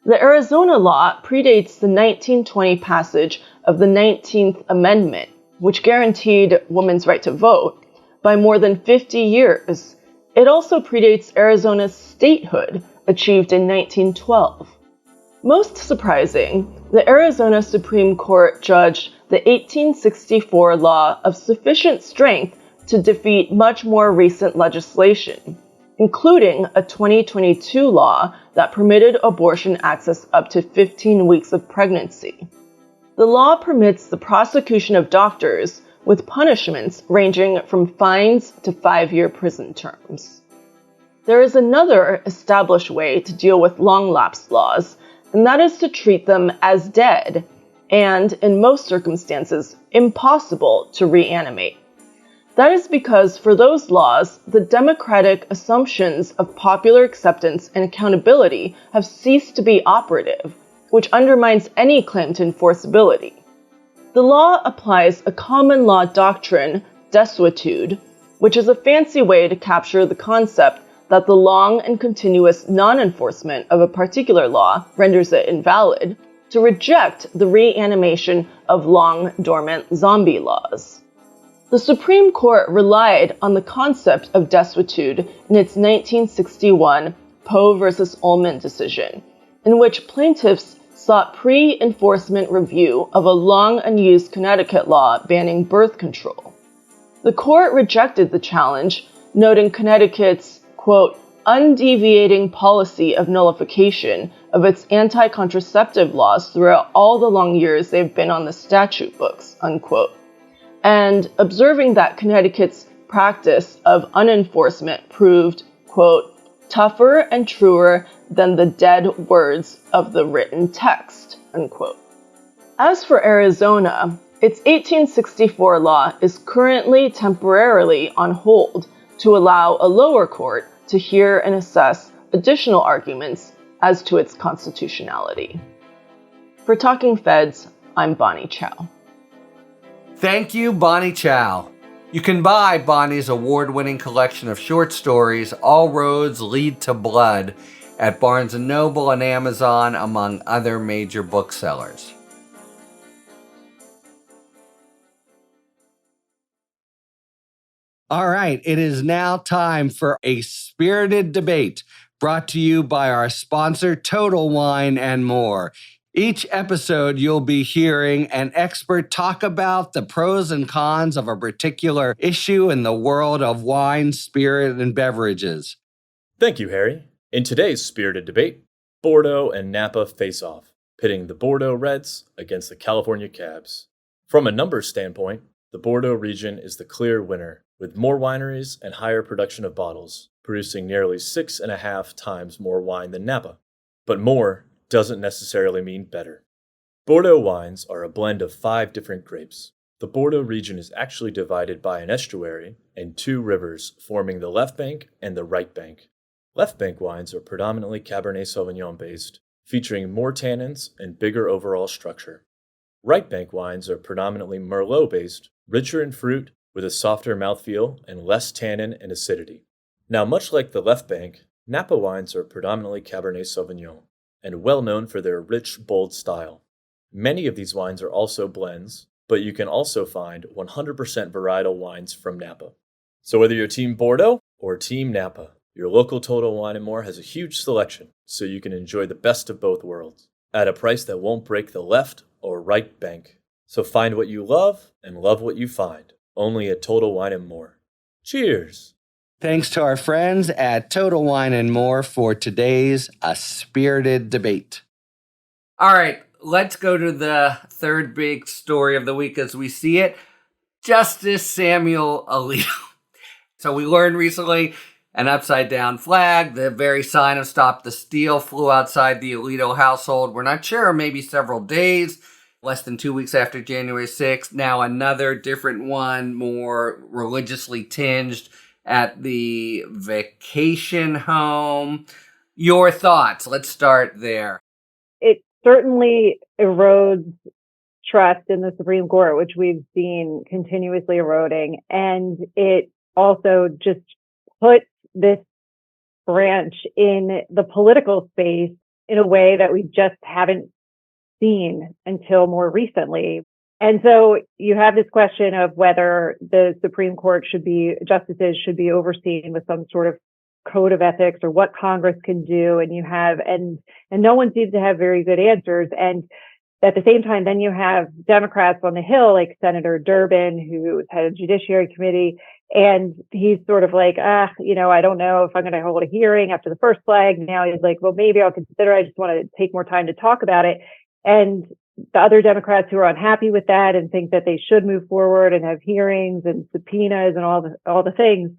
The Arizona law predates the 1920 passage of the 19th Amendment, which guaranteed women's right to vote, by more than 50 years. It also predates Arizona's statehood, achieved in 1912. Most surprising, the Arizona Supreme Court judged the 1864 law of sufficient strength to defeat much more recent legislation, including a 2022 law that permitted abortion access up to 15 weeks of pregnancy. The law permits the prosecution of doctors with punishments ranging from fines to 5-year prison terms. There is another established way to deal with long-lapse laws, and that is to treat them as dead and, in most circumstances, impossible to reanimate. That is because for those laws, the democratic assumptions of popular acceptance and accountability have ceased to be operative, which undermines any claim to enforceability. The law applies a common law doctrine, desuetude, which is a fancy way to capture the concept that the long and continuous non-enforcement of a particular law renders it invalid, to reject the reanimation of long-dormant zombie laws. The Supreme Court relied on the concept of desuetude in its 1961 Poe v. Ullman decision, in which plaintiffs sought pre-enforcement review of a long-unused Connecticut law banning birth control. The court rejected the challenge, noting Connecticut's, quote, undeviating policy of nullification of its anti-contraceptive laws throughout all the long years they've been on the statute books, unquote, and observing that Connecticut's practice of unenforcement proved, quote, tougher and truer than the dead words of the written text, unquote. As for Arizona, Its 1864 law is currently temporarily on hold to allow a lower court to hear and assess additional arguments as to its constitutionality. For Talking Feds, I'm Bonnie Chow. Thank you, Bonnie Chow. You can buy Bonnie's award-winning collection of short stories, All Roads Lead to Blood, at Barnes & Noble and Amazon, among other major booksellers. All right, it is now time for a spirited debate brought to you by our sponsor, Total Wine and More. Each episode, you'll be hearing an expert talk about the pros and cons of a particular issue in the world of wine, spirit, and beverages. Thank you, Harry. In today's spirited debate, Bordeaux and Napa face off, pitting the Bordeaux Reds against the California Cabs. From a numbers standpoint, the Bordeaux region is the clear winner, with more wineries and higher production of bottles, producing nearly 6.5 times more wine than Napa. But more doesn't necessarily mean better. Bordeaux wines are a blend of 5 different grapes. The Bordeaux region is actually divided by an estuary and 2 rivers forming the left bank and the right bank. Left bank wines are predominantly Cabernet Sauvignon based, featuring more tannins and bigger overall structure. Right bank wines are predominantly Merlot based, richer in fruit, with a softer mouthfeel and less tannin and acidity. Now, much like the left bank, Napa wines are predominantly Cabernet Sauvignon, and well known for their rich, bold style. Many of these wines are also blends, but you can also find 100% varietal wines from Napa. So whether you're Team Bordeaux or Team Napa, your local Total Wine & More has a huge selection, so you can enjoy the best of both worlds, at a price that won't break the left or right bank. So find what you love and love what you find, only at Total Wine & More. Cheers! Thanks to our friends at Total Wine and More for today's A Spirited Debate. All right, let's go to the third big story of the week as we see it. Justice Samuel Alito. So we learned recently an upside-down flag, the very sign of Stop the Steal, flew outside the Alito household. We're not sure, maybe several days, less than 2 weeks after January 6th. Now another different one, more religiously tinged, at the vacation home. Your thoughts? Let's start there. It certainly erodes trust in the Supreme Court, which we've seen continuously eroding. And it also just puts this branch in the political space in a way that we just haven't seen until more recently. And so you have this question of whether the Supreme Court justices should be overseen with some sort of code of ethics or what Congress can do. And and no one seems to have very good answers. And at the same time, then you have Democrats on the Hill, like Senator Durbin, who's head of Judiciary Committee. And he's sort of like, I don't know if I'm going to hold a hearing after the first flag. Now he's like, well, maybe I'll consider. I just want to take more time to talk about it. And the other Democrats who are unhappy with that and think that they should move forward and have hearings and subpoenas and all the things.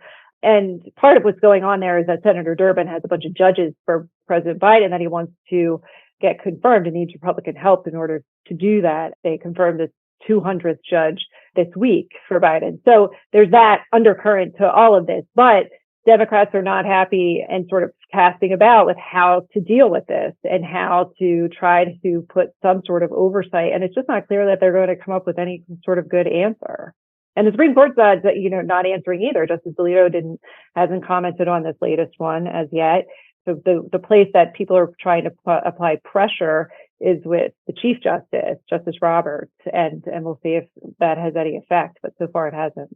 And part of what's going on there is that Senator Durbin has a bunch of judges for President Biden that he wants to get confirmed and needs Republican help in order to do that. They confirmed this 200th judge this week for Biden. So there's that undercurrent to all of this. But Democrats are not happy and sort of casting about with how to deal with this and how to try to put some sort of oversight. And it's just not clear that they're going to come up with any sort of good answer. And the Supreme Court's not answering either. Justice Alito hasn't commented on this latest one as yet. So the place that people are trying to apply pressure is with the Chief Justice, Justice Roberts, and we'll see if that has any effect. But so far it hasn't.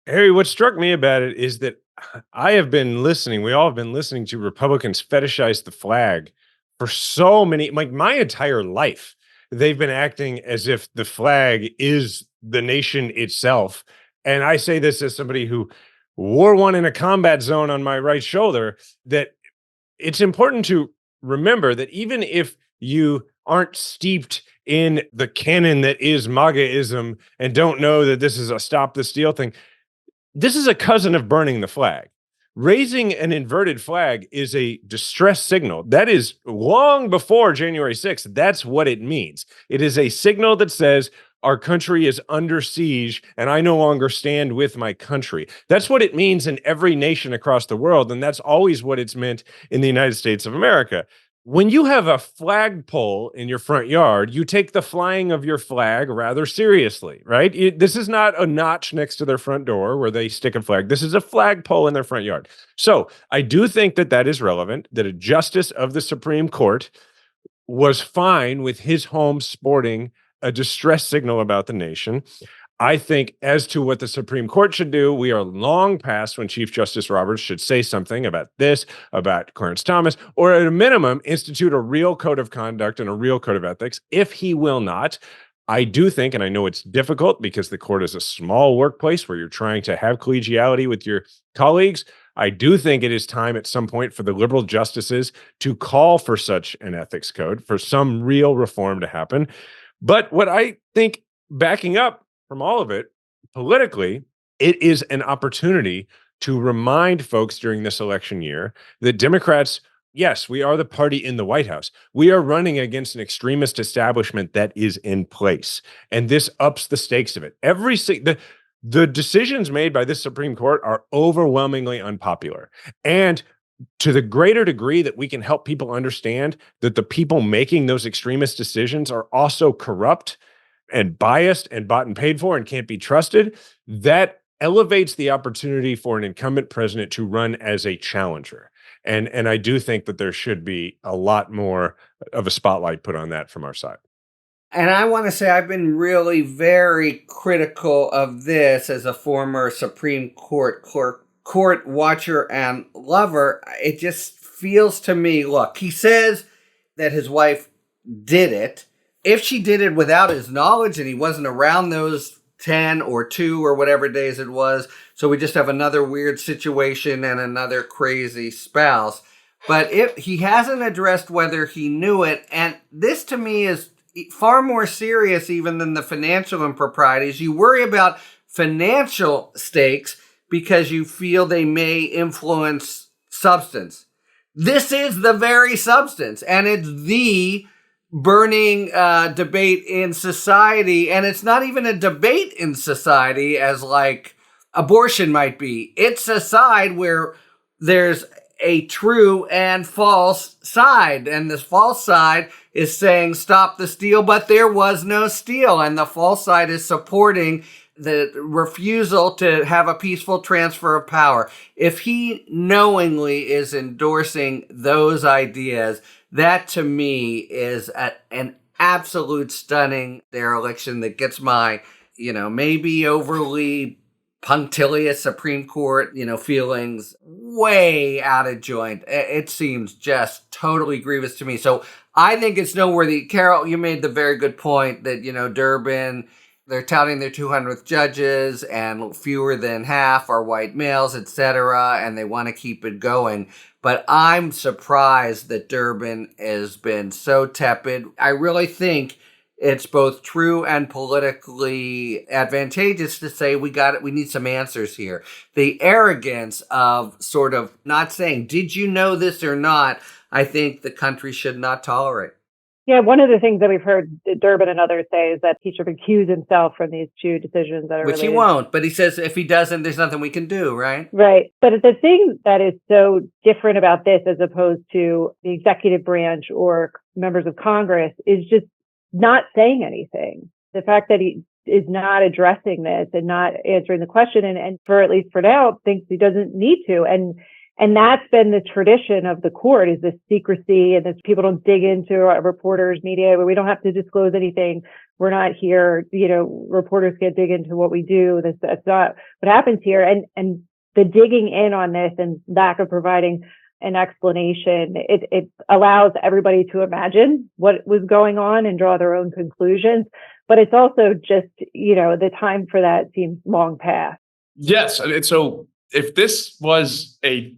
Harry, what struck me about it is that we all have been listening to Republicans fetishize the flag for so many, like my entire life. They've been acting as if the flag is the nation itself. And I say this as somebody who wore one in a combat zone on my right shoulder, that it's important to remember that even if you aren't steeped in the canon that is MAGAism and don't know that this is a Stop the Steal thing, this is a cousin of burning the flag. Raising an inverted flag is a distress signal. That is long before January 6th. That's what it means. It is a signal that says, our country is under siege and I no longer stand with my country. That's what it means in every nation across the world. And that's always what it's meant in the United States of America. When you have a flagpole in your front yard, you take the flying of your flag rather seriously, right? This is not a notch next to their front door where they stick a flag. This is a flagpole in their front yard. So I do think that that is relevant, that a justice of the Supreme Court was fine with his home sporting a distress signal about the nation. I think as to what the Supreme Court should do, we are long past when Chief Justice Roberts should say something about this, about Clarence Thomas, or at a minimum, institute a real code of conduct and a real code of ethics. If he will not, I do think, and I know it's difficult because the court is a small workplace where you're trying to have collegiality with your colleagues. I do think it is time at some point for the liberal justices to call for such an ethics code, for some real reform to happen. But what I think, backing up from all of it, politically, it is an opportunity to remind folks during this election year that Democrats, yes, we are the party in the White House. We are running against an extremist establishment that is in place. And this ups the stakes of it. The decisions made by this Supreme Court are overwhelmingly unpopular. And to the greater degree that we can help people understand that the people making those extremist decisions are also corrupt and biased and bought and paid for and can't be trusted, that elevates the opportunity for an incumbent president to run as a challenger. And I do think that there should be a lot more of a spotlight put on that from our side. And I want to say I've been really very critical of this as a former Supreme Court court watcher and lover. It just feels to me, look, he says that his wife did it. If she did it without his knowledge and he wasn't around those 10 or 2 or whatever days it was, so we just have another weird situation and another crazy spouse. But if he hasn't addressed whether he knew it, and this to me is far more serious even than the financial improprieties. You worry about financial stakes because you feel they may influence substance. This is the very substance, and it's the burning debate in society. And it's not even a debate in society as like abortion might be. It's a side where there's a true and false side. And this false side is saying stop the steal, but there was no steal. And the false side is supporting the refusal to have a peaceful transfer of power. If he knowingly is endorsing those ideas, that to me is an absolute stunning dereliction that gets my, maybe overly punctilious Supreme Court, feelings way out of joint. It seems just totally grievous to me. So I think it's noteworthy. Carol, you made the very good point that, Durbin, they're touting their 200th judges and fewer than half are white males, etc., and they want to keep it going. But I'm surprised that Durbin has been so tepid. I really think it's both true and politically advantageous to say we need some answers here. The arrogance of sort of not saying, did you know this or not, I think the country should not tolerate. Yeah, one of the things that we've heard Durbin and others say is that he should recuse himself from these 2 decisions that are Which related. he won't, but he says if he doesn't, there's nothing we can do, right? Right. But the thing that is so different about this as opposed to the executive branch or members of Congress is just not saying anything. The fact that he is not addressing this and not answering the question and for at least for now thinks he doesn't need to. And that's been the tradition of the court, is this secrecy and this people don't dig into reporters, media, where we don't have to disclose anything. We're not here, reporters can't dig into what we do. That's not what happens here. And the digging in on this and lack of providing an explanation, it allows everybody to imagine what was going on and draw their own conclusions. But it's also just, the time for that seems long past. Yes. And so if this was a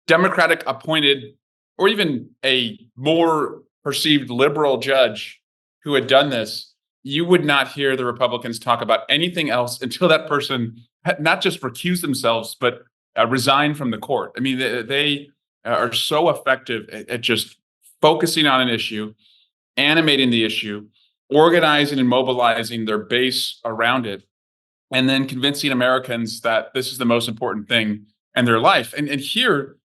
Democratic appointed or even a more perceived liberal judge who had done this, you would not hear the Republicans talk about anything else until that person had not just recused themselves, but resigned from the court. I mean, they are so effective at just focusing on an issue, animating the issue, organizing and mobilizing their base around it, and then convincing Americans that this is the most important thing in their life. And here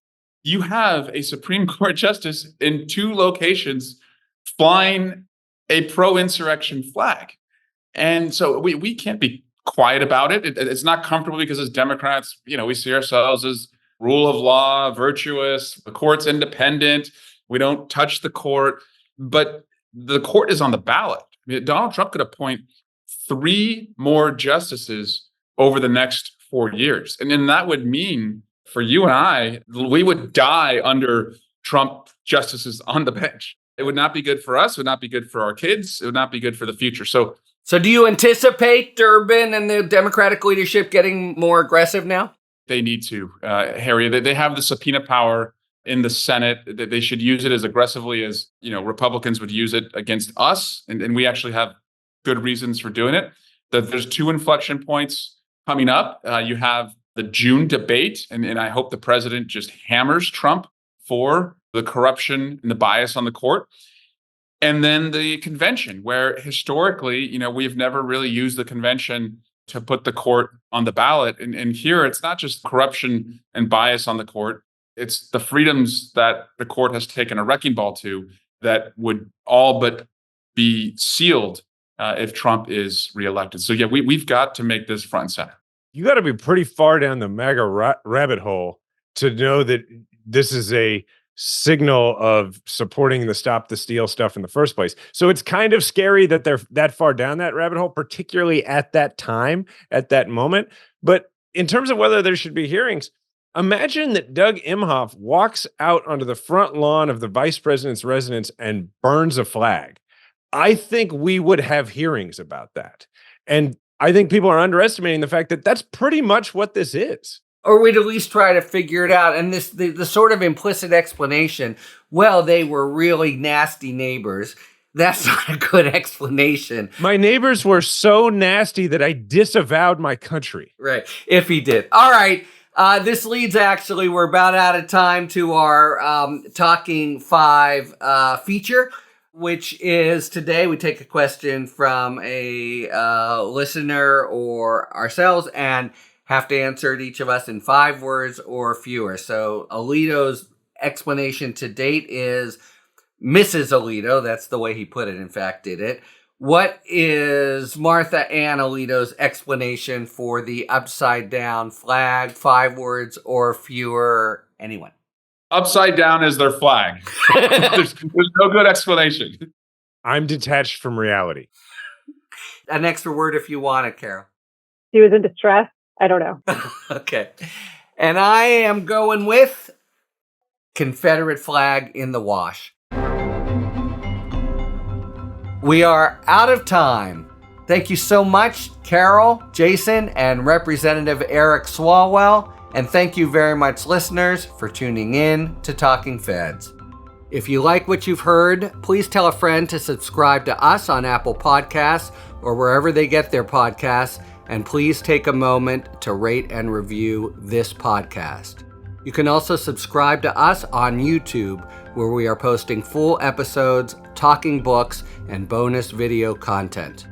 you have a Supreme Court justice in two locations flying a pro-insurrection flag. And so we can't be quiet about it. It's not comfortable because as Democrats, we see ourselves as rule of law, virtuous, the court's independent, we don't touch the court, but the court is on the ballot. Donald Trump could appoint 3 more justices over the next 4 years. And then that would mean for you and I, we would die under Trump justices on the bench. It would not be good for us. It would not be good for our kids. It would not be good for the future. So do you anticipate Durbin and the Democratic leadership getting more aggressive now? They need to, Harry. They have the subpoena power in the Senate. They should use it as aggressively as Republicans would use it against us. And we actually have good reasons for doing it. There's 2 inflection points coming up. You have the June debate, and I hope the president just hammers Trump for the corruption and the bias on the court. And then the convention, where historically, we've never really used the convention to put the court on the ballot. And here, it's not just corruption and bias on the court. It's the freedoms that the court has taken a wrecking ball to that would all but be sealed if Trump is reelected. So, yeah, we've got to make this front and center. You got to be pretty far down the MAGA rabbit hole to know that this is a signal of supporting the Stop the Steal stuff in the first place. So it's kind of scary that they're that far down that rabbit hole, particularly at that time, at that moment. But in terms of whether there should be hearings, imagine that Doug Imhoff walks out onto the front lawn of the vice president's residence and burns a flag. I think we would have hearings about that. And I think people are underestimating the fact that that's pretty much what this is. Or we'd at least try to figure it out. And the sort of implicit explanation, well, they were really nasty neighbors. That's not a good explanation. My neighbors were so nasty that I disavowed my country. Right, if he did. All right, this leads actually, we're about out of time to our Talking 5 feature, which is today we take a question from a listener or ourselves and have to answer it, each of us, in 5 words or fewer. So Alito's explanation to date is Mrs. Alito. That's the way he put it, in fact, did it. What is Martha Ann Alito's explanation for the upside down flag? 5 words or fewer. Anyone? Upside down is their flag. there's no good explanation. I'm detached from reality. An extra word if you want it, Carol. He was in distress. I don't know. Okay. And I am going with Confederate flag in the wash. We are out of time. Thank you so much, Carol, Jason, and Representative Eric Swalwell. And thank you very much, listeners, for tuning in to Talking Feds. If you like what you've heard, please tell a friend to subscribe to us on Apple Podcasts or wherever they get their podcasts. And please take a moment to rate and review this podcast. You can also subscribe to us on YouTube, where we are posting full episodes, talking books, and bonus video content.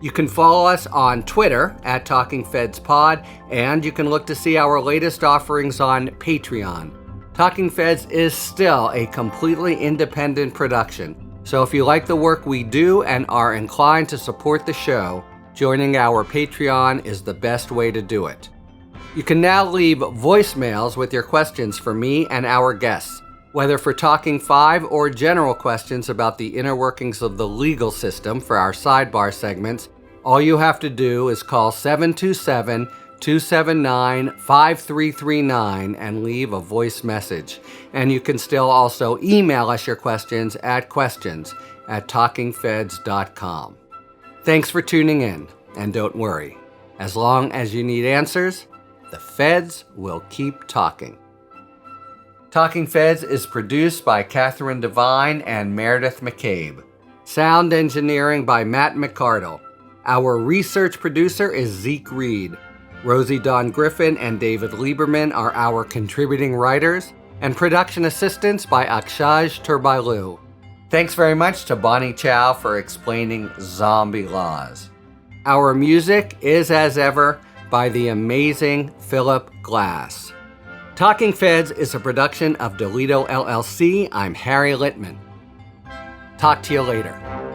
You can follow us on Twitter at TalkingFedsPod, and you can look to see our latest offerings on Patreon. Talking Feds is still a completely independent production, so if you like the work we do and are inclined to support the show, joining our Patreon is the best way to do it. You can now leave voicemails with your questions for me and our guests, whether for Talking 5 or general questions about the inner workings of the legal system for our sidebar segments. All you have to do is call 727-279-5339 and leave a voice message. And you can still also email us your questions at questions@talkingfeds.com. Thanks for tuning in, and don't worry, as long as you need answers, the feds will keep talking. Talking Feds is produced by Catherine Devine and Meredith McCabe. Sound engineering by Matt McCardle. Our research producer is Zeke Reed. Rosie Dawn Griffin and David Lieberman are our contributing writers, and production assistance by Akshaj Turbailu. Thanks very much to Bonnie Chow for explaining zombie laws. Our music is, as ever, by the amazing Philip Glass. Talking Feds is a production of Delito LLC. I'm Harry Littman. Talk to you later.